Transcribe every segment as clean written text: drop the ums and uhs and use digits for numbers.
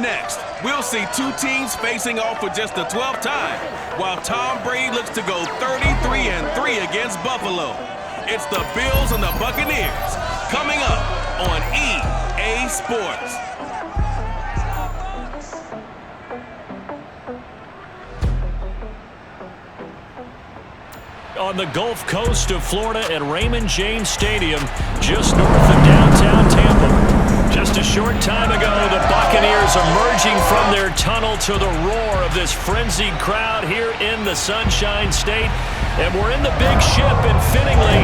Next, we'll see two teams facing off for just the 12th time, while Tom Brady looks to go 33-3 against Buffalo. It's the Bills and the Buccaneers, coming up on EA Sports. On the Gulf Coast of Florida at Raymond James Stadium, just north of downtown Tampa. Just a short time ago, the Buccaneers emerging from their tunnel to the roar of this frenzied crowd here in the Sunshine State. And we're in the big ship in Fittingly.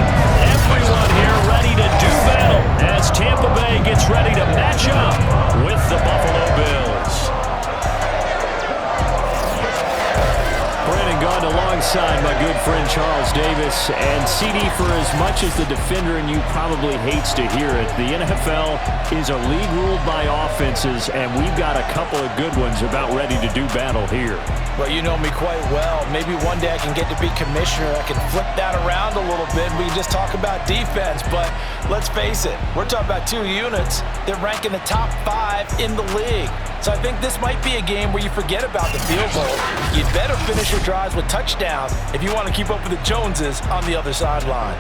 Everyone here ready to do battle as Tampa Bay gets ready to match up with the Buffalo Bills. Brandon Gaudin alongside my good friend Charles Davis. And CD, for as much as the defender in you probably hates to hear it, the NFL is a league ruled by offenses, and we've got a couple of good ones about ready to do battle here. Well, you know me quite well. Maybe one day I can get to be commissioner. I can flip that around a little bit. We can just talk about defense. But let's face it, we're talking about two units that rank in the top 5 in the league. So I think this might be a game where you forget about the field goal. You'd better finish your drives with touchdowns if you want to keep up with the Joneses on the other sideline.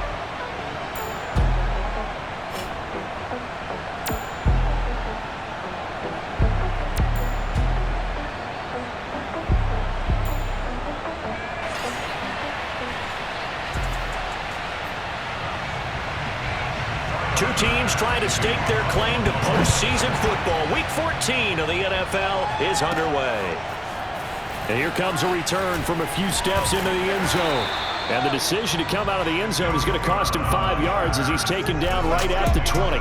Two teams trying to stake their claim to postseason football. Week 14 of the NFL is underway. And here comes a return from a few steps into the end zone. And the decision to come out of the end zone is going to cost him 5 yards as he's taken down right at the 20.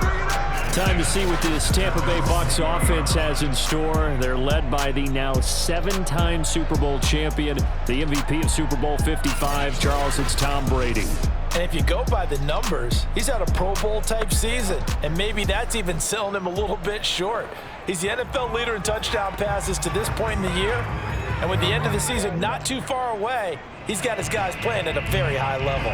Time to see what this Tampa Bay Bucs offense has in store. They're led by the now 7-time Super Bowl champion, the MVP of Super Bowl 55. Charles, it's Tom Brady. And if you go by the numbers, he's had a Pro Bowl-type season, and maybe that's even selling him a little bit short. He's the NFL leader in touchdown passes to this point in the year, and with the end of the season not too far away, he's got his guys playing at a very high level.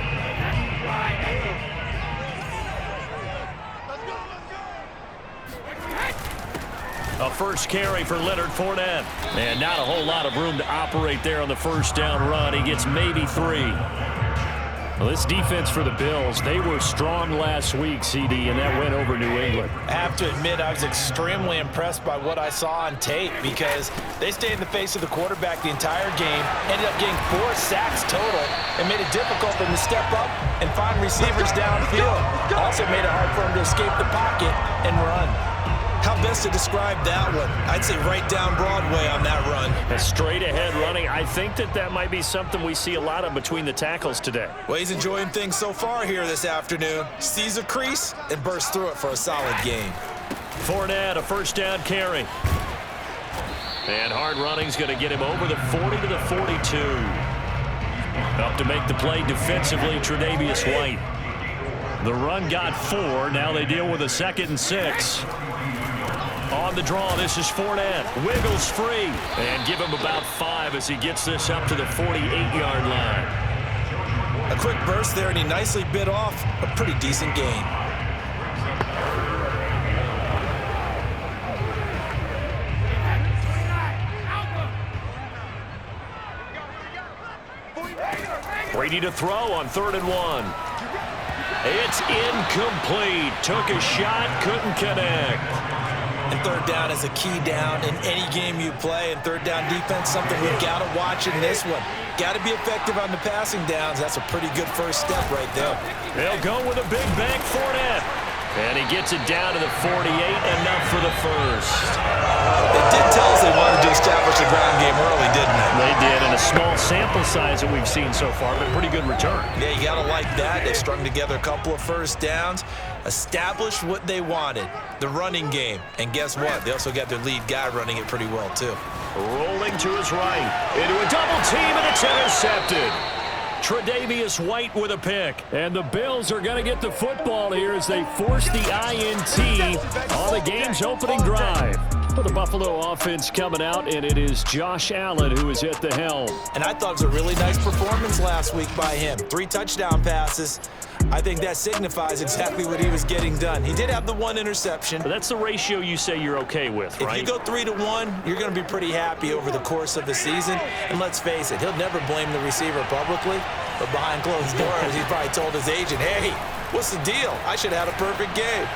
A first carry for Leonard Fournette. And not a whole lot of room to operate there on the first down run. He gets maybe 3. Well, this defense for the Bills, they were strong last week, CD, and that went over New England. I have to admit, I was extremely impressed by what I saw on tape because they stayed in the face of the quarterback the entire game, ended up getting 4 sacks total, and made it difficult for him to step up and find receivers downfield. Also made it hard for him to escape the pocket and run. How best to describe that one? I'd say right down Broadway on that run. A straight ahead running. I think that might be something we see a lot of between the tackles today. Well, he's enjoying things so far here this afternoon. Sees a crease and bursts through it for a solid game. Fournette, a first down carry. And hard running's going to get him over the 40 to the 42. Up to make the play defensively, Tre'Davious White. The run got 4. Now they deal with a 2nd and 6. On the draw, this is Fournette. Wiggles free. And give him about 5 as he gets this up to the 48-yard line. A quick burst there, and he nicely bit off a pretty decent gain. Brady to throw on 3rd and 1. It's incomplete. Took a shot, couldn't connect. And 3rd down is a key down in any game you play. And 3rd down defense, something we've got to watch in this one. Got to be effective on the passing downs. That's a pretty good first step right there. They'll go with a big bank Fournette. And he gets it down to the 48, enough for the first. They did tell us they wanted to establish the ground game early, didn't they? They did, and a small sample size that we've seen so far, but pretty good return. Yeah, you got to like that. They strung together a couple of first downs, established what they wanted, the running game. And guess what? They also got their lead guy running it pretty well, too. Rolling to his right, into a double team, and it's intercepted. Tre'Davious White with a pick. And the Bills are going to get the football here as they force the INT on the game's opening drive. For the Buffalo offense coming out, and it is Josh Allen who is at the helm. And I thought it was a really nice performance last week by him. 3 touchdown passes. I think that signifies exactly what he was getting done. He did have the one interception. But that's the ratio you say you're okay with, right? If you go 3-to-1, you're going to be pretty happy over the course of the season. And let's face it, he'll never blame the receiver publicly, but behind closed doors, he's probably told his agent, hey, what's the deal? I should have had a perfect game.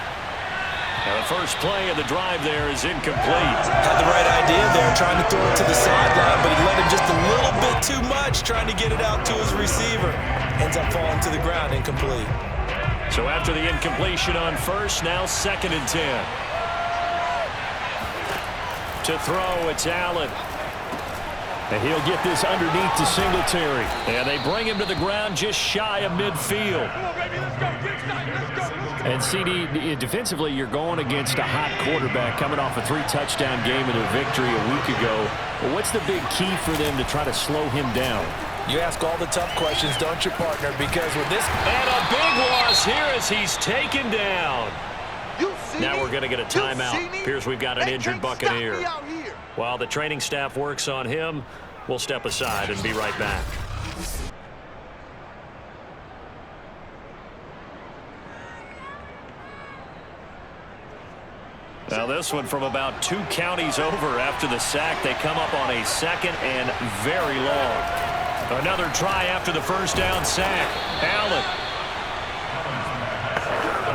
Now the first play of the drive there is incomplete. Had the right idea there, trying to throw it to the sideline, but he let him just a little bit too much, trying to get it out to his receiver. Ends up falling to the ground, incomplete. So after the incompletion on first, now 2nd and 10. To throw, it's Allen. And he'll get this underneath to Singletary. And they bring him to the ground just shy of midfield. And CD, defensively, you're going against a hot quarterback coming off a 3-touchdown game and a victory a week ago. Well, what's the big key for them to try to slow him down? You ask all the tough questions, don't you, partner? Because with this... And a big loss here as he's taken down. Now we're going to get a timeout. Appears we've got an injured Buccaneer. While the training staff works on him, we'll step aside and be right back. Now this one from about 2 counties over after the sack. They come up on a 2nd and very long. Another try after the first down sack. Allen.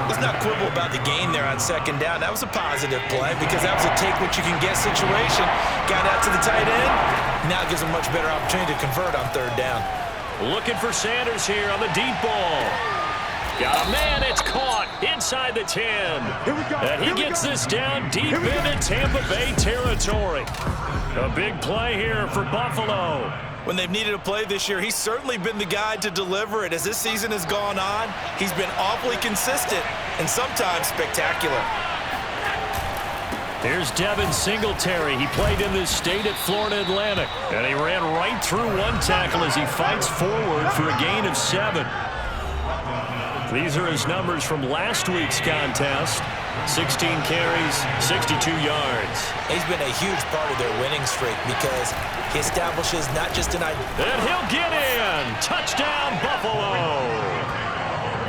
Let's not quibble about the gain there on 2nd down. That was a positive play because that was a take-what-you-can-get situation. Got out to the tight end. Now it gives him a much better opportunity to convert on 3rd down. Looking for Sanders here on the deep ball. Got a man, it's caught inside the 10. And he gets this down deep into Tampa Bay territory. A big play here for Buffalo. When they've needed a play this year, he's certainly been the guy to deliver it. As this season has gone on, he's been awfully consistent and sometimes spectacular. Here's Devin Singletary. He played in this state at Florida Atlantic. And he ran right through one tackle as he fights forward for a gain of 7. These are his numbers from last week's contest. 16 carries, 62 yards. He's been a huge part of their winning streak because he establishes not just an idea. And he'll get in. Touchdown, Buffalo.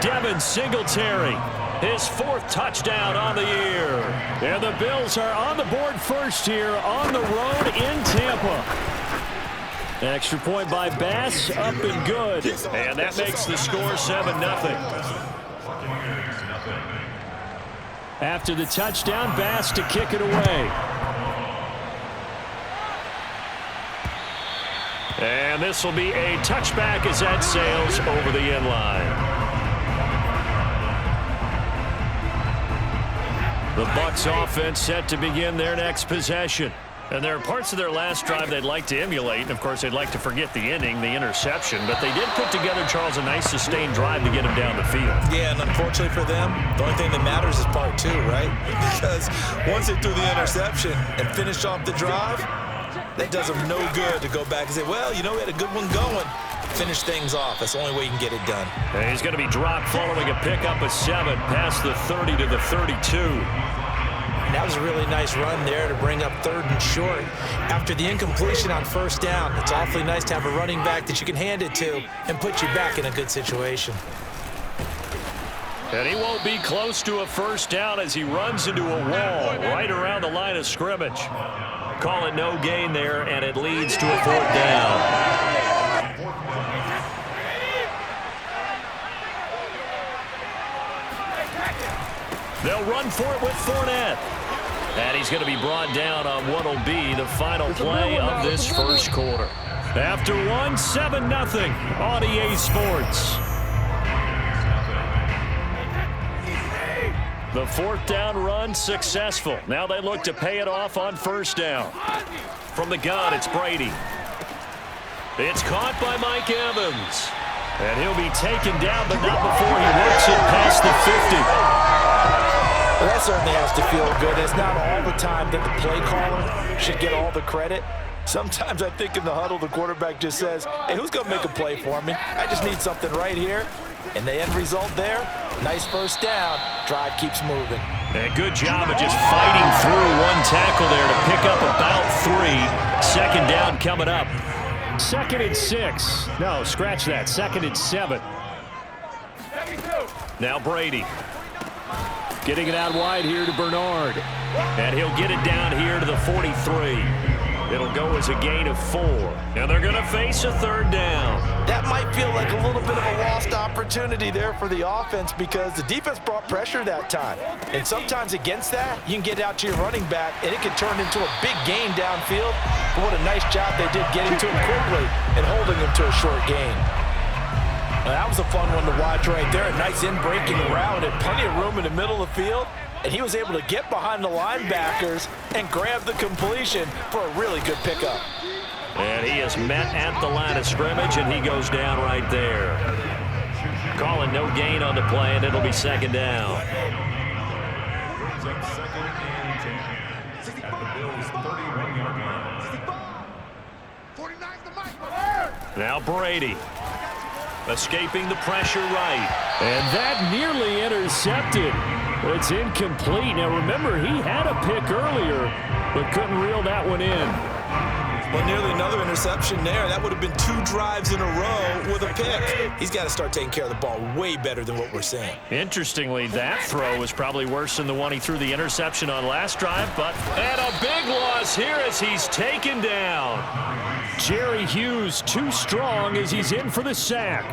Devin Singletary, his 4th touchdown on the year. And the Bills are on the board first here on the road in Tampa. Extra point by Bass, up and good. And that makes the score 7-0. After the touchdown, Bass to kick it away. And this will be a touchback as that sails over the end line. The Bucs offense set to begin their next possession. And there are parts of their last drive they'd like to emulate. And, of course, they'd like to forget the inning, the interception. But they did put together, Charles, a nice sustained drive to get them down the field. Yeah, and unfortunately for them, the only thing that matters is part 2, right? Because once they threw the interception and finished off the drive, that does them no good to go back and say, well, you know, we had a good one going. Finish things off. That's the only way you can get it done. And he's going to be dropped following a pickup of 7 past the 30 to the 32. That was a really nice run there to bring up 3rd and short. After the incompletion on 1st down, it's awfully nice to have a running back that you can hand it to and put you back in a good situation. And he won't be close to a 1st down as he runs into a wall right around the line of scrimmage. Call it no gain there, and it leads to a 4th down. They'll run for it with Fournette. And he's going to be brought down on what will be the final play of this first quarter. After 7-0 on EA Sports. The 4th down run successful. Now they look to pay it off on 1st down. From the gun, it's Brady. It's caught by Mike Evans. And he'll be taken down, but not before he works it past the 50. Well, that certainly has to feel good. It's not all the time that the play caller should get all the credit. Sometimes I think in the huddle, the quarterback just says, hey, who's going to make a play for me? I just need something right here. And the end result there, nice 1st down. Drive keeps moving. And good job of just fighting through one tackle there to pick up about 3. 2nd down coming up. 2nd and 6. No, scratch that. 2nd and 7. Now Brady. Getting it out wide here to Bernard. And he'll get it down here to the 43. It'll go as a gain of 4. And they're going to face a third down. That might feel like a little bit of a lost opportunity there for the offense because the defense brought pressure that time. And sometimes against that, you can get out to your running back, and it can turn into a big gain downfield. But what a nice job they did getting to him quickly and holding him to a short gain. Now, that was a fun one to watch right there. A nice in-breaking route and plenty of room in the middle of the field. And he was able to get behind the linebackers and grab the completion for a really good pickup. And he is met at the line of scrimmage, and he goes down right there. Calling no gain on the play, and it'll be second down. Now Brady. Escaping the pressure right. And that nearly intercepted. It's incomplete. Now remember, he had a pick earlier, but couldn't reel that one in. Well, nearly another interception there. That would have been 2 drives in a row with a pick. He's got to start taking care of the ball way better than what we're seeing. Interestingly, that throw was probably worse than the one he threw the interception on last drive, and a big loss here as he's taken down. Jerry Hughes too strong as he's in for the sack.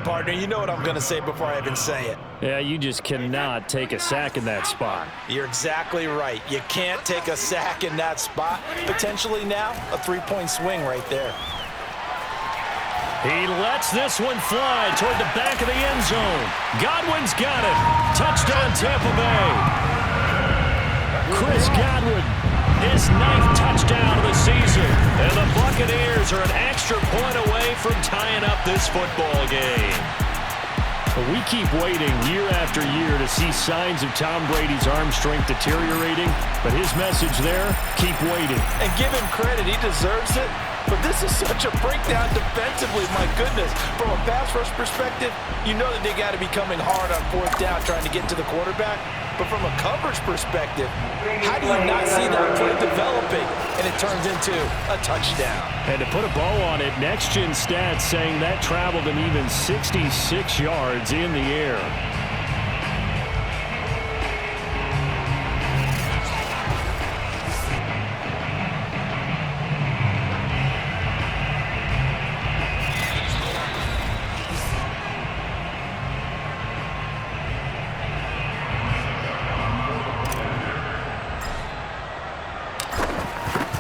Partner, you know what I'm going to say before I even say it. Yeah, you just cannot take a sack in that spot. You're exactly right. You can't take a sack in that spot. Potentially now, a 3-point swing right there. He lets this one fly toward the back of the end zone. Godwin's got it. Touchdown, Tampa Bay. Chris Godwin. His 9th touchdown of the season. And the Buccaneers are an extra point away from tying up this football game. We keep waiting year after year to see signs of Tom Brady's arm strength deteriorating. But his message there, keep waiting. And give him credit, he deserves it. But this is such a breakdown defensively, my goodness. From a pass rush perspective, you know that they got to be coming hard on 4th down trying to get to the quarterback. But from a coverage perspective, how do you not see that play developing and it turns into a touchdown? And to put a bow on it, Next Gen Stats saying that traveled an even 66 yards in the air.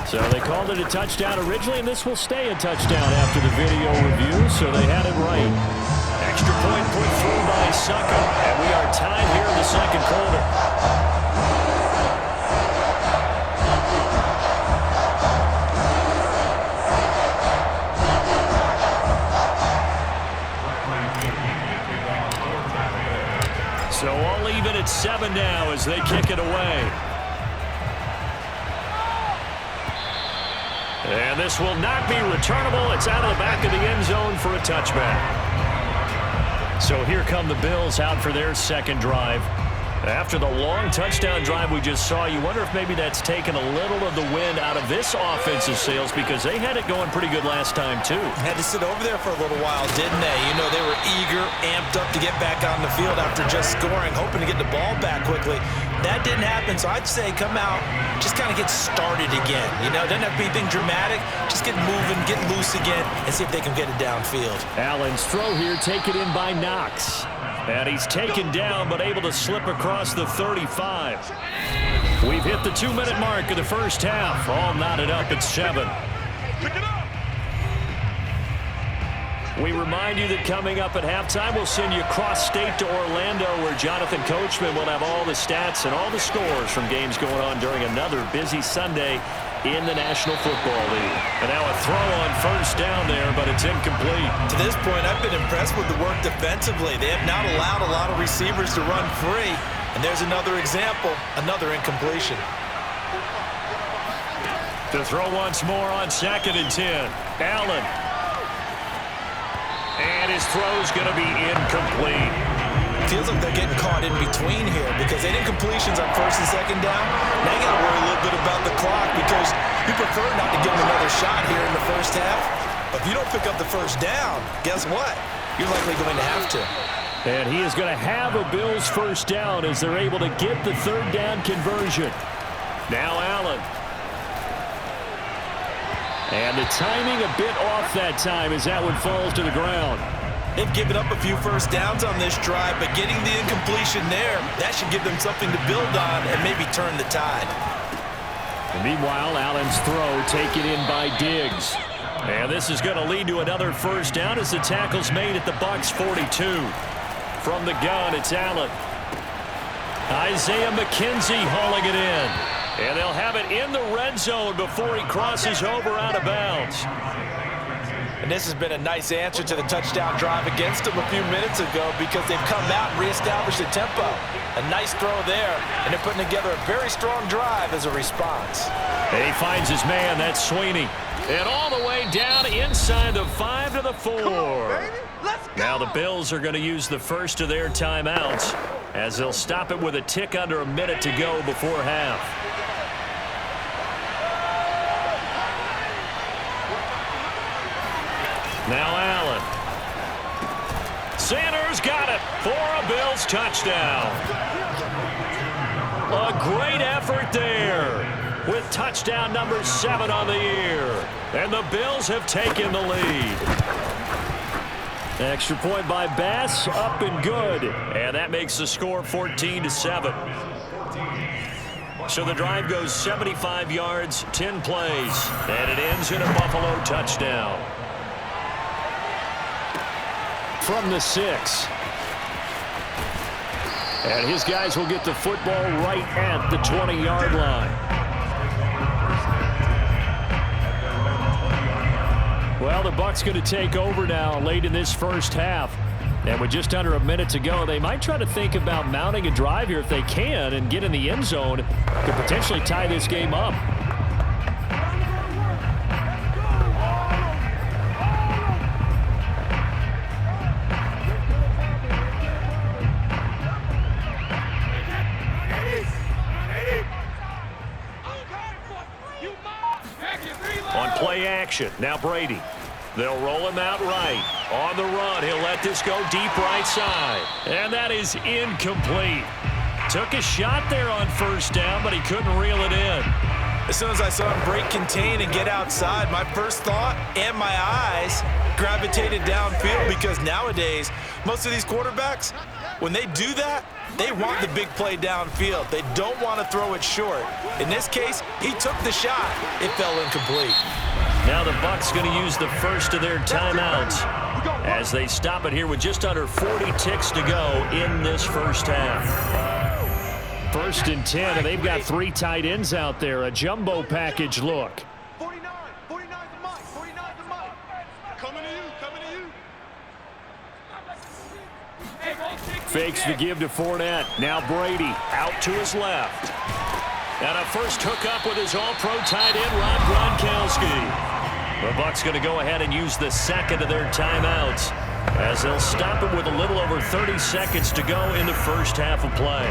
So they called it a touchdown originally, and this will stay a touchdown after the video review, so they had it right. Extra point put through by Sucker, and we are tied here in the second quarter. So all even at 7 now as they kick it away. And this will not be returnable. It's out of the back of the end zone for a touchback. So here come the Bills out for their second drive. After the long touchdown drive we just saw, you wonder if maybe that's taken a little of the wind out of this offensive sails because they had it going pretty good last time too. Had to sit over there for a little while, didn't they? You know, they were eager, amped up to get back on the field after just scoring, hoping to get the ball back quickly. That didn't happen, so I'd say come out, just kind of get started again. You know, doesn't have to be anything dramatic. Just get moving, get loose again, and see if they can get it downfield. Allen's throw here taken in by Knox. And he's taken down, but able to slip across the 35. We've hit the 2-minute mark of the first half. All knotted up at 7. We remind you that coming up at halftime, we'll send you cross-state to Orlando, where Jonathan Coachman will have all the stats and all the scores from games going on during another busy Sunday in the National Football League. And now a throw on first down there, but it's incomplete. To this point, I've been impressed with the work defensively. They have not allowed a lot of receivers to run free. And there's another example, another incompletion. To throw once more on 2nd and 10. Allen. And his throw's going to be incomplete. Feels like they're getting caught in between here because they did completions on 1st and 2nd down. Now you got to worry a little bit about the clock because you prefer not to give them another shot here in the first half. But if you don't pick up the first down, guess what? You're likely going to have to. And he is going to have a Bills first down as they're able to get the third down conversion. Now Allen. And the timing a bit off that time as that one falls to the ground. They've given up a few first downs on this drive, but getting the incompletion there, that should give them something to build on and maybe turn the tide. And meanwhile, Allen's throw taken in by Diggs. And this is going to lead to another first down as the tackle's made at the Bucs 42. From the gun, it's Allen. Isaiah McKenzie hauling it in. And they'll have it in the red zone before he crosses over out of bounds. And this has been a nice answer to the touchdown drive against them a few minutes ago because they've come out and reestablished the tempo. A nice throw there, and they're putting together a very strong drive as a response. And he finds his man, that's Sweeney. And all the way down inside the 5 to the 4. Now the Bills are going to use the first of their timeouts as they'll stop it with a tick under a minute to go before half. Now Allen. Sanders got it for a Bills touchdown. A great effort there with touchdown number 7 on the year. And the Bills have taken the lead. Extra point by Bass, up and good. And that makes the score 14-7. So the drive goes 75 yards, 10 plays. And it ends in a Buffalo touchdown. From the 6. And his guys will get the football right at the 20-yard line. Well, the Bucs going to take over now late in this first half. And with just under a minute to go, they might try to think about mounting a drive here if they can and get in the end zone to potentially tie this game up. Action. Now Brady. They'll roll him out right. On the run, he'll let this go deep right side. And that is incomplete. Took a shot there on first down, but he couldn't reel it in. As soon as I saw him break contain and get outside, my first thought and my eyes gravitated downfield because nowadays, most of these quarterbacks, when they do that, they want the big play downfield. They don't want to throw it short. In this case, he took the shot. It fell incomplete. Now the Bucs going to use the first of their timeouts as they stop it here with just under 40 ticks to go in this first half. 1st and 10, and they've got 3 tight ends out there. A jumbo package look. 49 to Mike. Coming to you. Fakes the give to Fournette. Now Brady out to his left. And a first hookup with his all-pro tight end, Rob Gronkowski. The Bucs going to go ahead and use the second of their timeouts as they'll stop it with a little over 30 seconds to go in the first half of play.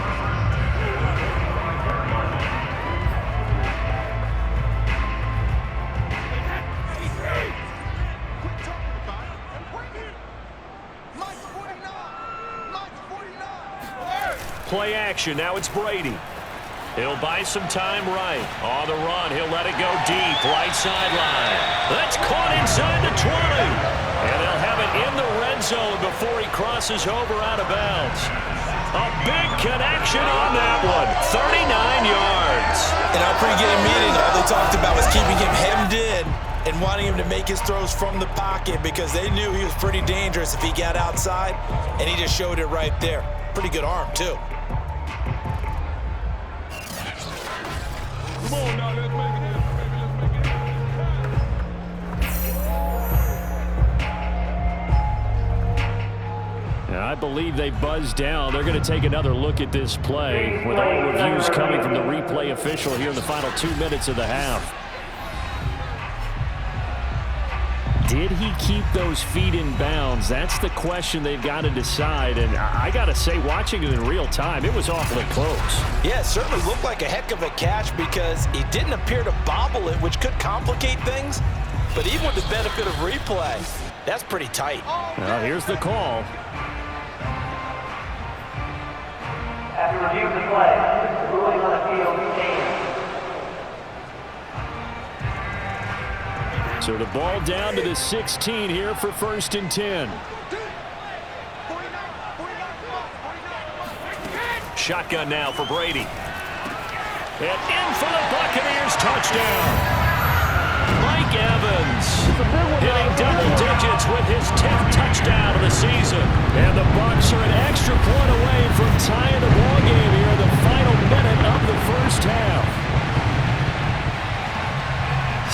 Play action. Now it's Brady. He'll buy some time right. On the run, he'll let it go deep. Right sideline. That's caught inside the 20. And they'll have it in the red zone before he crosses over out of bounds. A big connection on that one. 39 yards. In our pregame meeting, all they talked about was keeping him hemmed in and wanting him to make his throws from the pocket because they knew he was pretty dangerous if he got outside, and he just showed it right there. Pretty good arm, too. Come on now, let's make it. I believe they buzzed down. They're going to take another look at this play with all reviews coming from the replay official here in the final 2 minutes of the half. Did he keep those feet in bounds? That's the question they've got to decide. And I got to say, watching it in real time, it was awfully close. Yeah, it certainly looked like a heck of a catch because he didn't appear to bobble it, which could complicate things. But even with the benefit of replay, that's pretty tight. Well, here's the call. review the play. The ruling on the field stands. So the ball down to the 16 here for 1st and 10. Shotgun now for Brady. And in for the Buccaneers, touchdown. Mike Evans hitting double digits with his 10th touchdown of the season. And the Bucs are an extra point away from tying the ball game here in the final minute of the first half.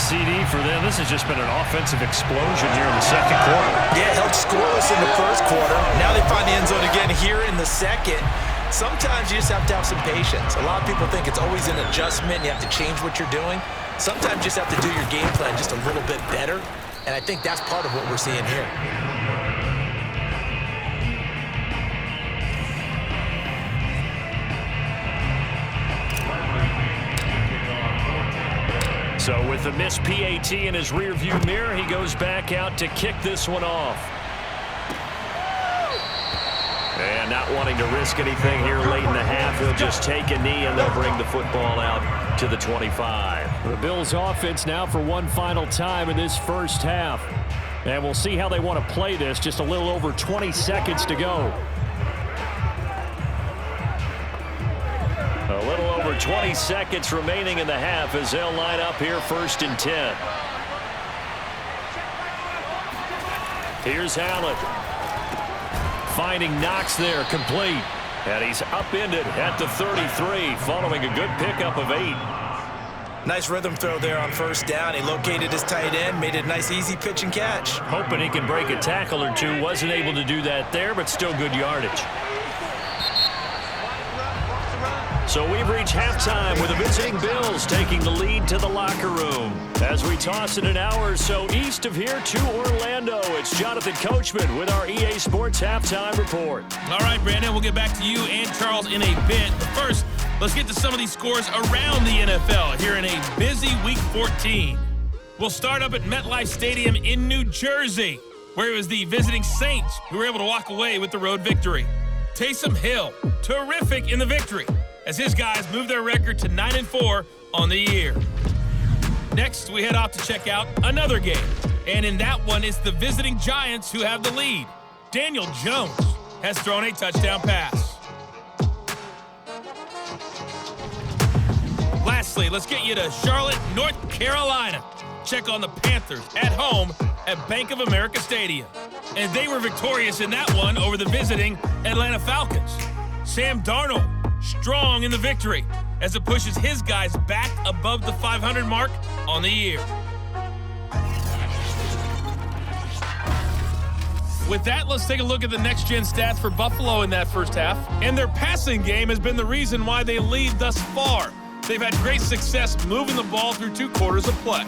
CD for them, this has just been an offensive explosion here in the second quarter. Yeah, held scoreless in the first quarter. Now they find the end zone again here in the second. Sometimes you just have to have some patience. A lot of people think it's always an adjustment. You have to change what you're doing. Sometimes you just have to do your game plan just a little bit better. And I think that's part of what we're seeing here. So with the missed PAT in his rearview mirror, he goes back out to kick this one off. And not wanting to risk anything here late in the half, he'll just take a knee and they'll bring the football out to the 25. The Bills offense now for one final time in this first half. And we'll see how they want to play this. Just a little over 20 seconds to go. A little over 20 seconds remaining in the half as they'll line up here 1st and 10. Here's Allen. Finding Knox there, complete. And he's upended at the 33, following a good pickup of 8. Nice rhythm throw there on 1st down. He located his tight end, made it a nice, easy pitch and catch. Hoping he can break a tackle or two. Wasn't able to do that there, but still good yardage. So we've reached halftime with the visiting Bills taking the lead to the locker room. As we toss it an hour or so east of here to Orlando, it's Jonathan Coachman with our EA Sports Halftime Report. All right, Brandon, we'll get back to you and Charles in a bit. But first, let's get to some of these scores around the NFL here in a busy Week 14. We'll start up at MetLife Stadium in New Jersey, where it was the visiting Saints who were able to walk away with the road victory. Taysom Hill, terrific in the victory, as his guys move their record to 9-4 on the year. Next, we head off to check out another game. And in that one, it's the visiting Giants who have the lead. Daniel Jones has thrown a touchdown pass. Lastly, let's get you to Charlotte, North Carolina. Check on the Panthers at home at Bank of America Stadium. And they were victorious in that one over the visiting Atlanta Falcons. Sam Darnold, strong in the victory as it pushes his guys back above the 500 mark on the year. With that, let's take a look at the next-gen stats for Buffalo in that first half. And their passing game has been the reason why they lead thus far. They've had great success moving the ball through 2 quarters of play.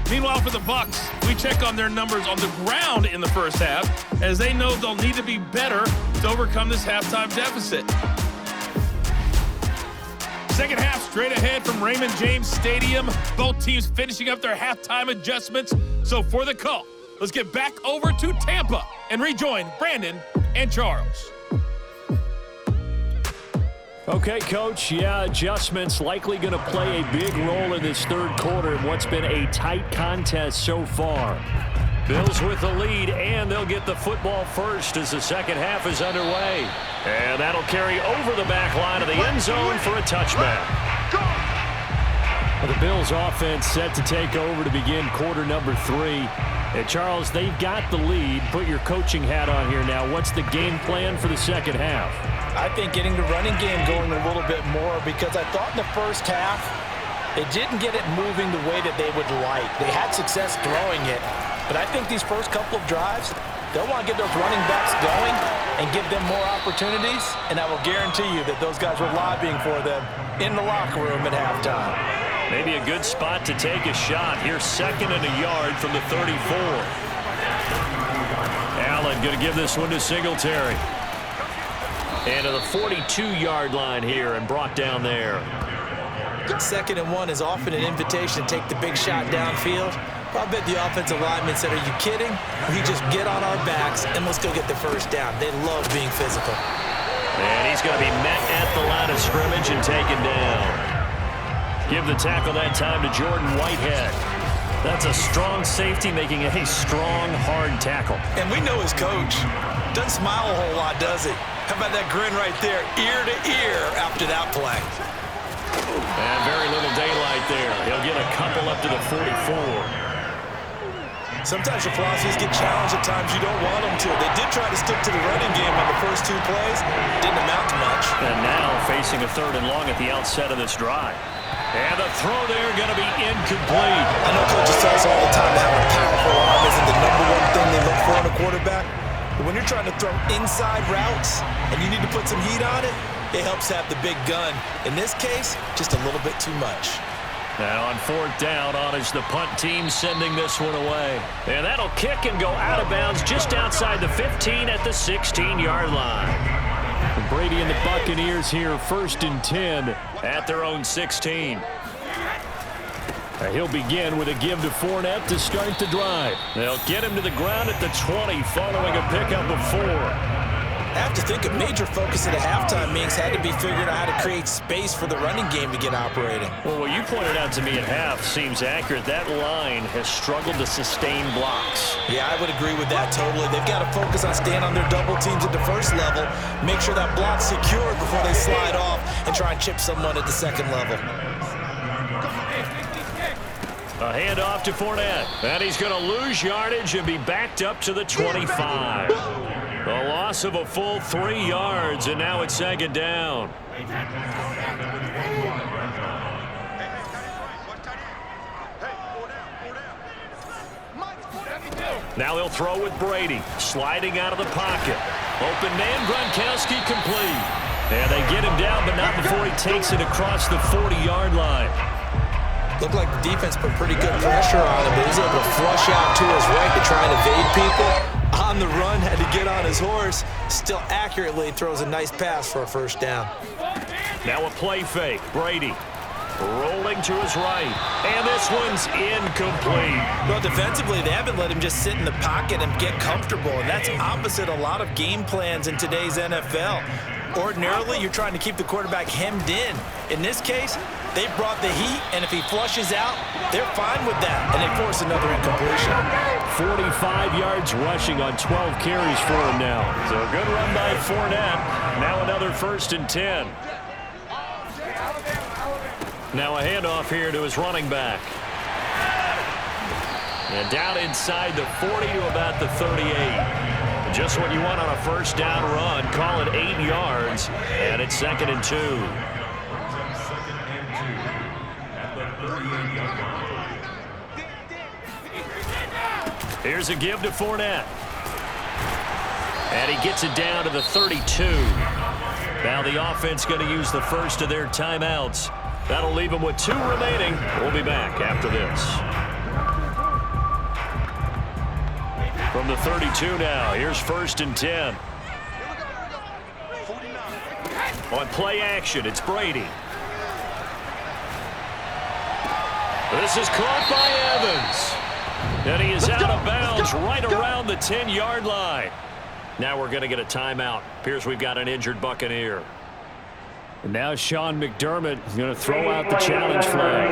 Meanwhile, for the Bucs, we check on their numbers on the ground in the first half, as they know they'll need to be better to overcome this halftime deficit. Second half straight ahead from Raymond James Stadium. Both teams finishing up their halftime adjustments. So for the call, let's get back over to Tampa and rejoin Brandon and Charles. Okay, Coach. Yeah, adjustments likely going to play a big role in this third quarter in what's been a tight contest so far. Bills with the lead, and they'll get the football first as the second half is underway. And that'll carry over the back line of the end zone for a touchback. Well, the Bills offense set to take over to begin quarter number 3. And Charles, they've got the lead. Put your coaching hat on here now. What's the game plan for the second half? I think getting the running game going a little bit more, because I thought in the first half they didn't get it moving the way that they would like. They had success throwing it, but I think these first couple of drives, they'll want to get those running backs going and give them more opportunities, and I will guarantee you that those guys were lobbying for them in the locker room at halftime. Maybe a good spot to take a shot. Here's 2nd and a yard from the 34. Allen going to give this one to Singletary. And to the 42-yard line here and brought down there. 2nd and 1 is often an invitation to take the big shot downfield. I bet the offensive linemen said, are you kidding? We just get on our backs and let's go get the first down. They love being physical. And he's going to be met at the line of coverage and taken down. Give the tackle that time to Jordan Whitehead. That's a strong safety making a strong, hard tackle. And we know his coach doesn't smile a whole lot, does he? How about that grin right there, ear to ear after that play? And very little daylight there. He'll get a couple up to the 44. Sometimes your philosophies get challenged at times you don't want them to. They did try to stick to the running game on the first 2 plays. Didn't amount to much. And now facing a 3rd and long at the outset of this drive. And the throw there going to be incomplete. I know coaches tell us all the time that having a powerful arm isn't the #1 thing they look for in a quarterback. But when you're trying to throw inside routes and you need to put some heat on it, it helps have the big gun. In this case, just a little bit too much. Now on 4th down, on is the punt team sending this one away. And that'll kick and go out of bounds just outside the 15 at the 16-yard line. And Brady and the Buccaneers here 1st and 10 at their own 16. He'll begin with a give to Fournette to start the drive. They'll get him to the ground at the 20 following a pickup of 4. I have to think a major focus of the halftime meetings had to be figuring out how to create space for the running game to get operating. Well, what you pointed out to me at half seems accurate. That line has struggled to sustain blocks. Yeah, I would agree with that totally. They've got to focus on staying on their double teams at the first level, make sure that block's secure before they slide off and try and chip someone at the second level. A handoff to Fournette. And he's going to lose yardage and be backed up to the 25. A loss of a full 3 yards, and now it's 2nd down. Now he'll throw with Brady, sliding out of the pocket. Open man, Gronkowski complete. And they get him down, but not before he takes it across the 40-yard line. Looked like the defense put pretty good pressure on him, but he's able to flush out to his right to try and evade people. On the run, had to get on his horse. Still accurately throws a nice pass for a 1st down. Now a play fake. Brady rolling to his right. And this one's incomplete. Well, defensively, they haven't let him just sit in the pocket and get comfortable, and that's opposite a lot of game plans in today's NFL. Ordinarily, you're trying to keep the quarterback hemmed in. In this case, they brought the heat, and if he flushes out, they're fine with that, and they force another incompletion. 45 yards rushing on 12 carries for him now. So a good run by Fournette. Now another 1st and 10. Now a handoff here to his running back. And down inside the 40 to about the 38. Just what you want on a 1st down run. Call it 8 yards, and it's 2nd and 2. Here's a give to Fournette. And he gets it down to the 32. Now the offense going to use the first of their timeouts. That'll leave them with 2 remaining. We'll be back after this. From the 32 now, here's 1st and 10. On play action, it's Brady. This is caught by Evans. And he is out of bounds right around the 10-yard line. Now we're going to get a timeout. Appears we've got an injured Buccaneer. And now Sean McDermott is going to throw out the challenge flag.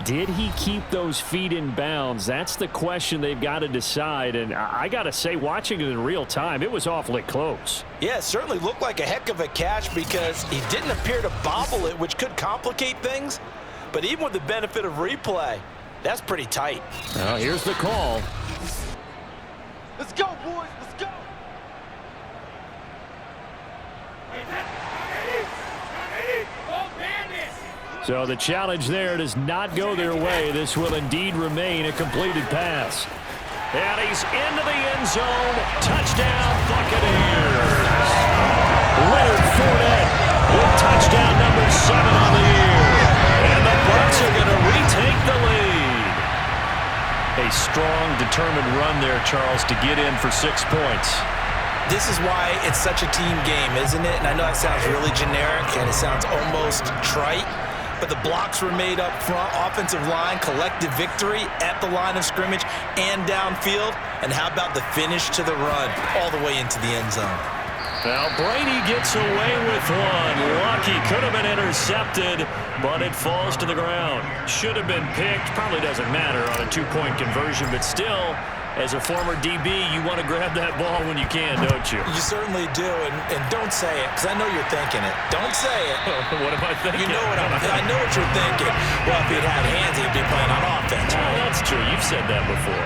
Did he keep those feet in bounds? That's the question they've got to decide. And I got to say, watching it in real time, it was awfully close. Yeah, it certainly looked like a heck of a catch because he didn't appear to bobble it, which could complicate things. But even with the benefit of replay, that's pretty tight. Now here's the call. Let's go, boys. Let's go. So the challenge there does not go their way. This will indeed remain a completed pass. And he's into the end zone. Touchdown, Buccaneers. Leonard Fournette with touchdown number 7 on the year. And the Bucs are going to retake the lead. A strong, determined run there, Charles, to get in for 6 points. This is why it's such a team game, isn't it? And I know that sounds really generic and it sounds almost trite. But the blocks were made up front, offensive line, collective victory at the line of scrimmage and downfield. And how about the finish to the run all the way into the end zone? Now Brady gets away with one. Lucky, could have been intercepted, but it falls to the ground. Should have been picked. Probably doesn't matter on a two-point conversion, but still, as a former DB, you want to grab that ball when you can, don't you? You certainly do, and don't say it, because I know you're thinking it. Don't say it. What am I thinking? You know I know what you're thinking. Well, if he'd had hands, he'd be playing on offense. Oh, that's true. You've said that before.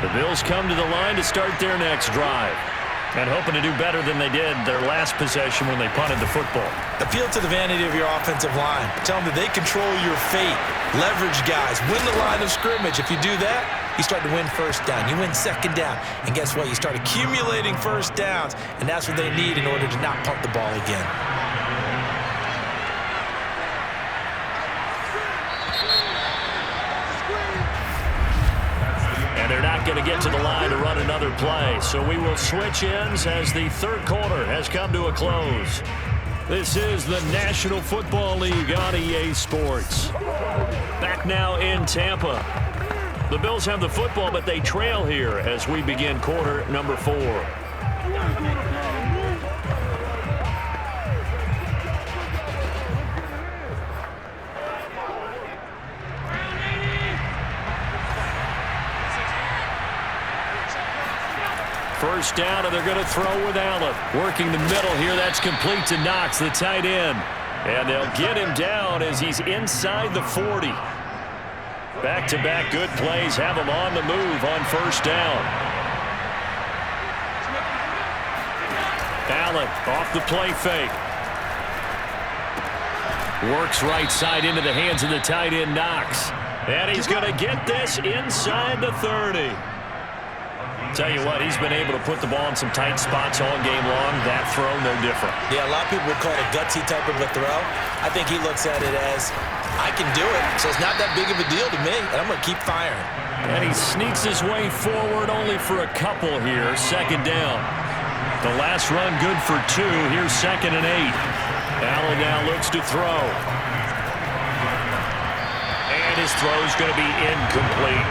The Bills come to the line to start their next drive. And hoping to do better than they did their last possession when they punted the football. Appeal to the vanity of your offensive line. Tell them that they control your fate. Leverage guys. Win the line of scrimmage. If you do that, you start to win first down. You win second down. And guess what? You start accumulating first downs. And that's what they need in order to not punt the ball again. And they're not going to get to the line to run another play. So we will switch ends as the third quarter has come to a close. This is the National Football League on EA Sports. Back now in Tampa. The Bills have the football, but they trail here as we begin quarter number 4. First down, and they're going to throw with Allen. Working the middle here, that's complete to Knox, the tight end. And they'll get him down as he's inside the 40. Back-to-back good plays have him on the move on first down. Allen off the play fake. Works right side into the hands of the tight end, Knox. And he's going to get this inside the 30. Tell you what, he's been able to put the ball in some tight spots all game long. That throw, no different. Yeah, a lot of people would call it a gutsy type of a throw. I think he looks at it as, I can do it, so it's not that big of a deal to me, and I'm going to keep firing. And he sneaks his way forward only for a couple here. Second down. The last run good for 2. Here's 2nd and 8. Allen now looks to throw. And his throw's going to be incomplete.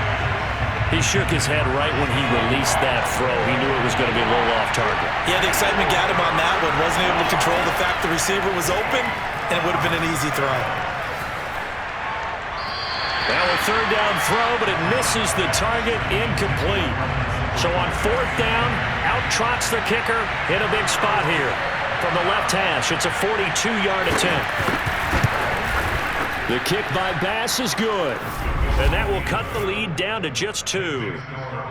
He shook his head right when he released that throw. He knew it was going to be a little off target. Yeah, the excitement got him on that one. Wasn't able to control the fact the receiver was open, and it would have been an easy throw. Now a third down throw, but it misses the target, incomplete. So on fourth down, out trots the kicker in a big spot here. From the left hash, it's a 42-yard attempt. The kick by Bass is good. And that will cut the lead down to just 2.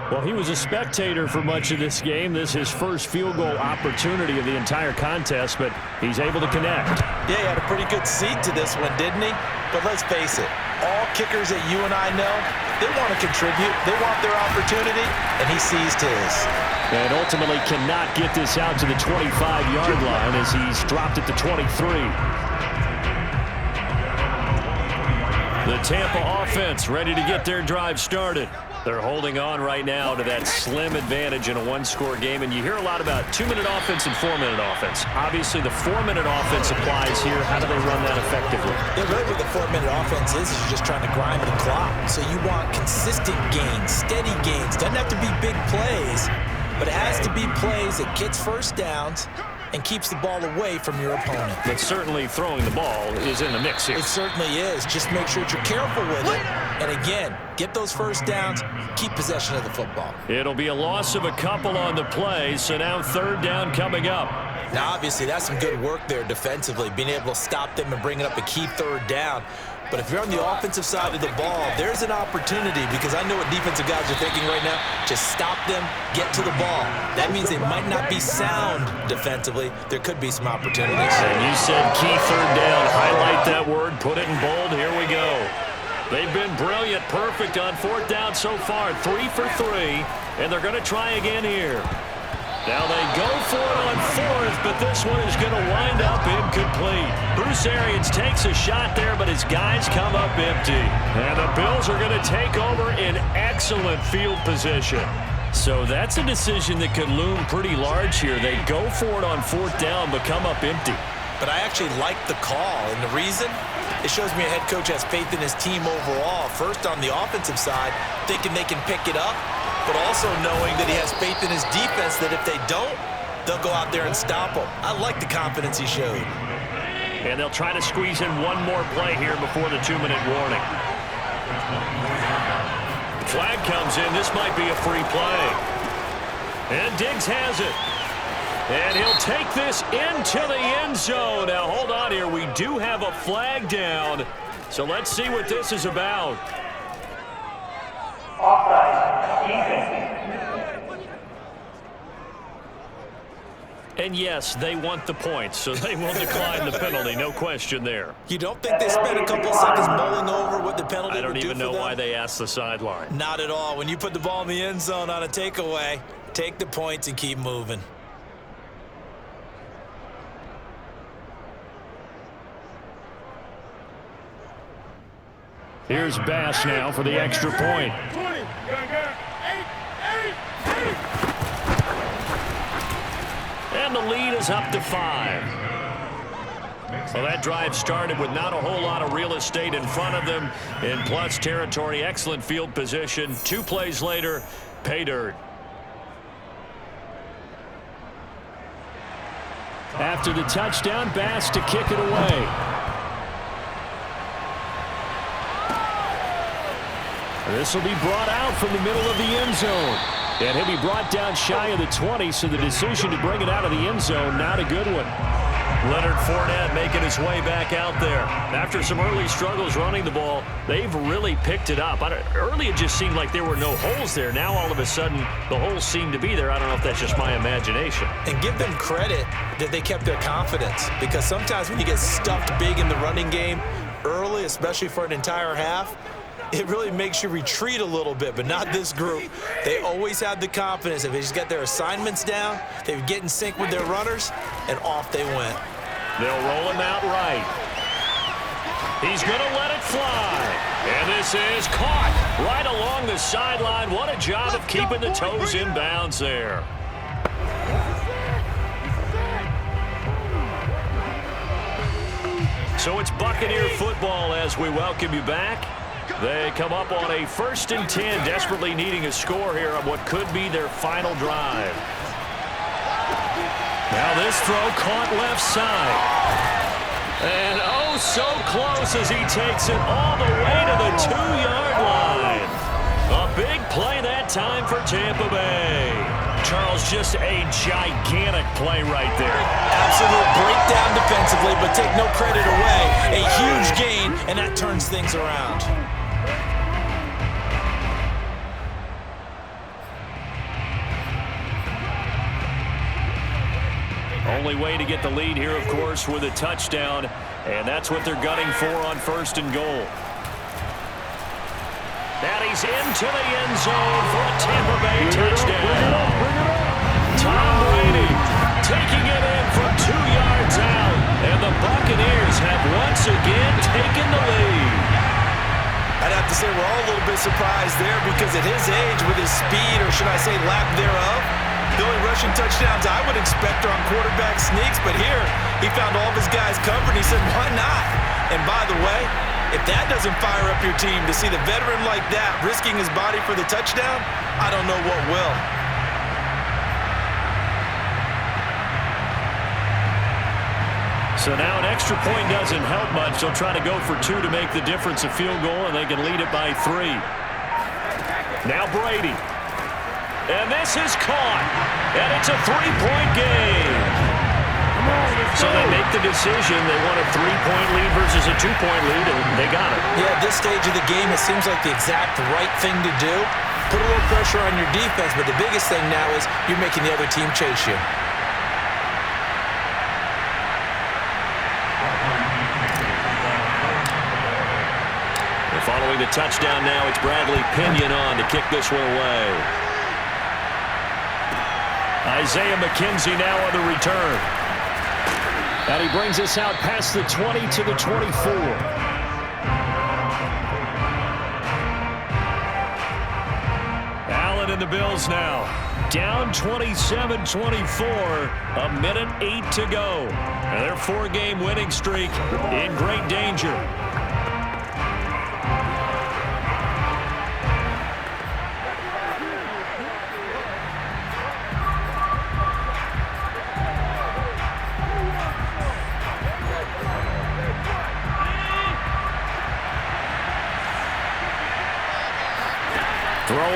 Well, he was a spectator for much of this game. This is his first field goal opportunity of the entire contest, but he's able to connect. Yeah, he had a pretty good seat to this one, didn't he? But let's face it, all kickers that you and I know, they want to contribute. They want their opportunity, and he seized his. And ultimately cannot get this out to the 25-yard line as he's dropped it to 23. The Tampa offense ready to get their drive started. They're holding on right now to that slim advantage in a one-score game, and you hear a lot about 2-minute offense and 4-minute offense. Obviously, the 4-minute offense applies here. How do they run that effectively? Yeah, really what the 4-minute offense is you're just trying to grind the clock. So you want consistent gains, steady gains. Doesn't have to be big plays, but it has to be plays that gets first downs and keeps the ball away from your opponent. But certainly throwing the ball is in the mix here. It certainly is. Just make sure that you're careful with it. And again, get those first downs, keep possession of the football. It'll be a loss of a couple on the play, so now third down coming up. Now, obviously, that's some good work there defensively, being able to stop them and bringing up a key third down. But if you're on the offensive side of the ball, there's an opportunity, because I know what defensive guys are thinking right now. Just stop them, get to the ball. That means they might not be sound defensively. There could be some opportunities. And you said key third down. Highlight that word, put it in bold. Here we go. They've been brilliant, perfect on fourth down so far. 3 for 3, and they're going to try again here. Now they go for it on fourth, but this one is going to wind up incomplete. Bruce Arians takes a shot there, but his guys come up empty. And the Bills are going to take over in excellent field position. So that's a decision that could loom pretty large here. They go for it on fourth down, but come up empty. But I actually like the call, and the reason? It shows me a head coach has faith in his team overall. First on the offensive side, thinking they can pick it up, but also knowing that he has faith in his defense that if they don't, they'll go out there and stop him. I like the confidence he showed. And they'll try to squeeze in one more play here before the 2-minute warning. Flag comes in. This might be a free play. And Diggs has it. And he'll take this into the end zone. Now, hold on here. We do have a flag down. So let's see what this is about. Offside. Defense. And yes, they want the points, so they will decline the penalty. No question there. You don't think they spent a couple of seconds mulling over what the penalty would do for them? I don't even know why they asked the sideline. Not at all. When you put the ball in the end zone on a takeaway, take the points and keep moving. Here's Bass now for the extra point. And the lead is up to 5. Well, that drive started with not a whole lot of real estate in front of them. In plus territory, excellent field position. 2 plays later, pay dirt. After the touchdown, Bass to kick it away. This will be brought out from the middle of the end zone. And he'll be brought down shy of the 20, so the decision to bring it out of the end zone, not a good one. Leonard Fournette making his way back out there. After some early struggles running the ball, they've really picked it up. Early it just seemed like there were no holes there. Now all of a sudden the holes seem to be there. I don't know if that's just my imagination. And give them credit that they kept their confidence, because sometimes when you get stuffed big in the running game early, especially for an entire half, it really makes you retreat a little bit, but not this group. They always have the confidence. If they just got their assignments down, they would get in sync with their runners, and off they went. They'll roll him out right. He's going to let it fly. And this is caught right along the sideline. What a job of keeping the toes in bounds there. So it's Buccaneer football as we welcome you back. They come up on a 1st and 10, desperately needing a score here on what could be their final drive. Now this throw caught left side. And oh, so close as he takes it all the way to the 2-yard line. A big play that time for Tampa Bay. Charles, just a gigantic play right there. Absolute breakdown defensively, but take no credit away. A huge gain, and that turns things around. Only way to get the lead here, of course, with a touchdown, and that's what they're gunning for on 1st and goal. And he's into the end zone for a Tampa Bay touchdown. Tom Brady taking it in from 2 yards out, and the Buccaneers have once again taken the lead. I'd have to say we're all a little bit surprised there, because at his age, with his speed, or should I say lack thereof, the only rushing touchdowns I would expect are on quarterback sneaks, but here he found all of his guys covered. He said, why not? And by the way, if that doesn't fire up your team to see the veteran like that risking his body for the touchdown, I don't know what will. So now an extra point doesn't help much. They'll try to go for 2 to make the difference a field goal, and they can lead it by 3. Now Brady. And this is caught. And it's a 3-point game. So they make the decision. They want a 3-point lead versus a 2-point lead, and they got it. Yeah, at this stage of the game, it seems like the exact right thing to do. Put a little pressure on your defense, but the biggest thing now is you're making the other team chase you. Following the touchdown now, it's Bradley Pinion on to kick this one away. Isaiah McKenzie now on the return. And he brings us out past the 20 to the 24. Allen and the Bills now. Down 27-24. A minute 8 to go. And their 4-game winning streak in great danger.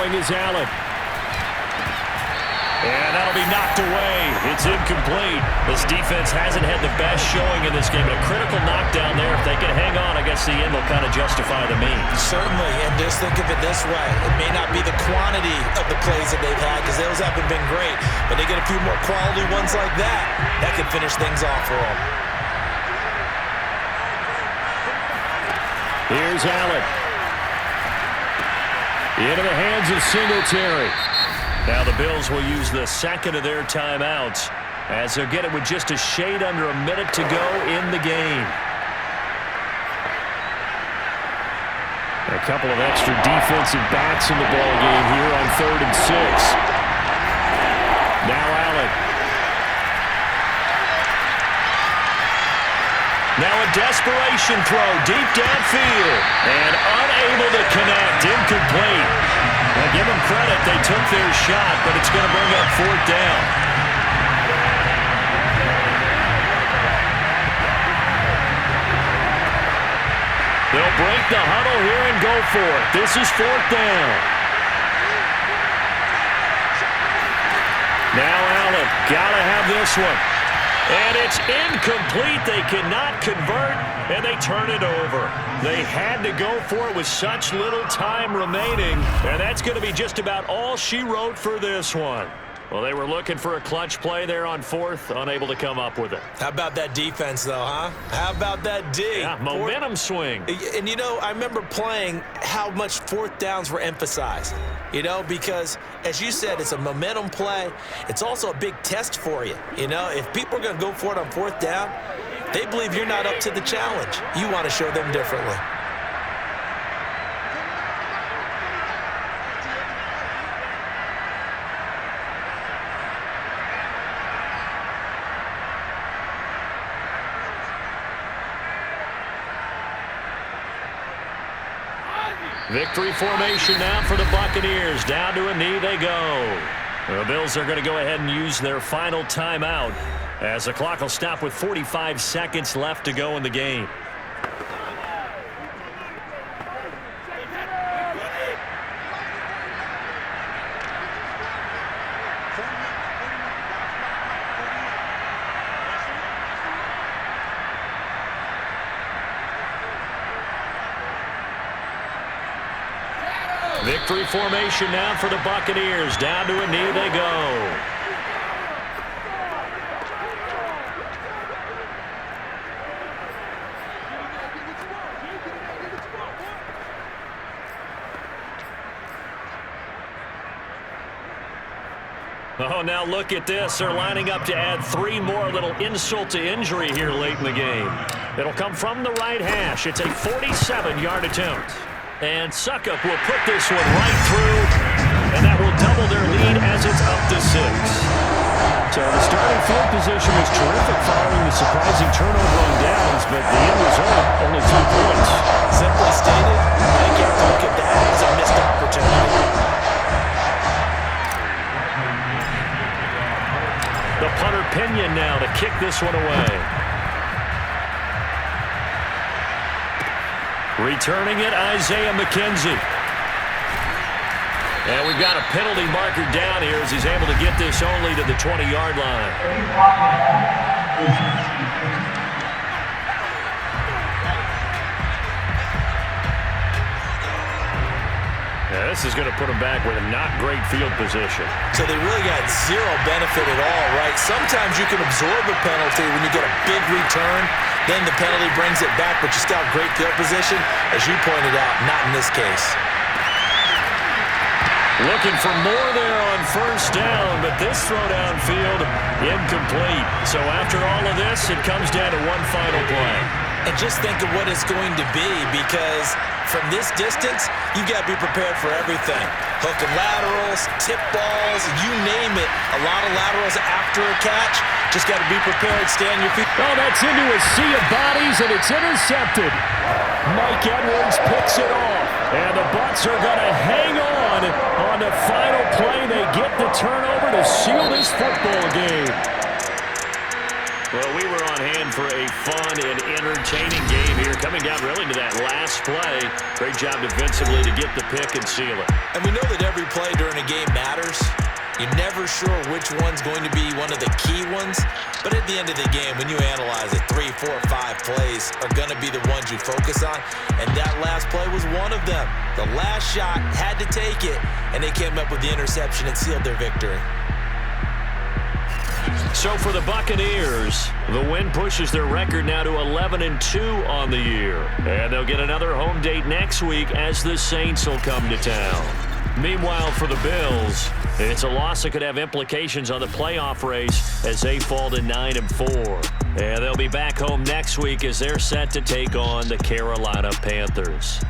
Throwing is Allen. And that'll be knocked away. It's incomplete. This defense hasn't had the best showing in this game. A critical knockdown there. If they can hang on, I guess the end will kind of justify the means. Certainly, and just think of it this way. It may not be the quantity of the plays that they've had because those haven't been great, but they get a few more quality ones like that. That could finish things off for them. Here's Allen. Into the hands of Singletary. Now the Bills will use the second of their timeouts as they'll get it with just a shade under a minute to go in the game. A couple of extra defensive backs in the ball game here on 3rd and 6. Now Allen. Now a desperation throw deep downfield and unable to connect. Incomplete. Now give them credit. They took their shot, but it's going to bring up 4th down. They'll break the huddle here and go for it. This is 4th down. Now Allen, gotta have this one. And it's incomplete. They cannot convert, and they turn it over. They had to go for it with such little time remaining, and that's going to be just about all she wrote for this one. Well, they were looking for a clutch play there on 4th, unable to come up with it. How about that defense, though, huh? How about that D? Yeah, momentum swing. And, you know, I remember playing how much 4th downs were emphasized, you know, because, as you said, it's a momentum play. It's also a big test for you, you know. If people are going to go for it on 4th down, they believe you're not up to the challenge. You want to show them differently. Victory formation now for the Buccaneers. Down to a knee they go. The Bills are going to go ahead and use their final timeout as the clock will stop with 45 seconds left to go in the game. Victory formation now for the Buccaneers. Down to a knee they go. Oh, now look at this. They're lining up to add 3 more, little insult to injury here late in the game. It'll come from the right hash. It's a 47-yard attempt. And Suckup will put this one right through, and that will double their lead as it's up to 6. So the starting field position was terrific following the surprising turnover on downs, but the end result, only 2 points. Simply stated, I think you have to look at that as a missed opportunity. The punter Pinion now to kick this one away. Returning it, Isaiah McKenzie. And we've got a penalty marker down here as he's able to get this only to the 20-yard line. Yeah, this is going to put him back with a not great field position. So they really got zero benefit at all, right? Sometimes you can absorb a penalty when you get a big return. Then the penalty brings it back, but you still have great field position. As you pointed out, not in this case. Looking for more there on 1st down, but this throw downfield incomplete. So after all of this, it comes down to one final play. And just think of what it's going to be, because from this distance, you've got to be prepared for everything. Hook and laterals, tip balls, you name it. A lot of laterals after a catch. Just got to be prepared, stay on your feet. Oh, that's into a sea of bodies, and it's intercepted. Mike Edwards picks it off, and the Bucs are going to hang on the final play. They get the turnover to seal this football game. Well, we were on hand for a fun and entertaining game here, coming down really to that last play. Great job defensively to get the pick and seal it. And we know that every play during a game matters. You're never sure which one's going to be one of the key ones. But at the end of the game, when you analyze it, 3, 4, 5 plays are going to be the ones you focus on. And that last play was one of them. The last shot had to take it, and they came up with the interception and sealed their victory. So for the Buccaneers, the win pushes their record now to 11-2 on the year. And they'll get another home date next week as the Saints will come to town. Meanwhile, for the Bills, it's a loss that could have implications on the playoff race as they fall to 9-4. And they'll be back home next week as they're set to take on the Carolina Panthers.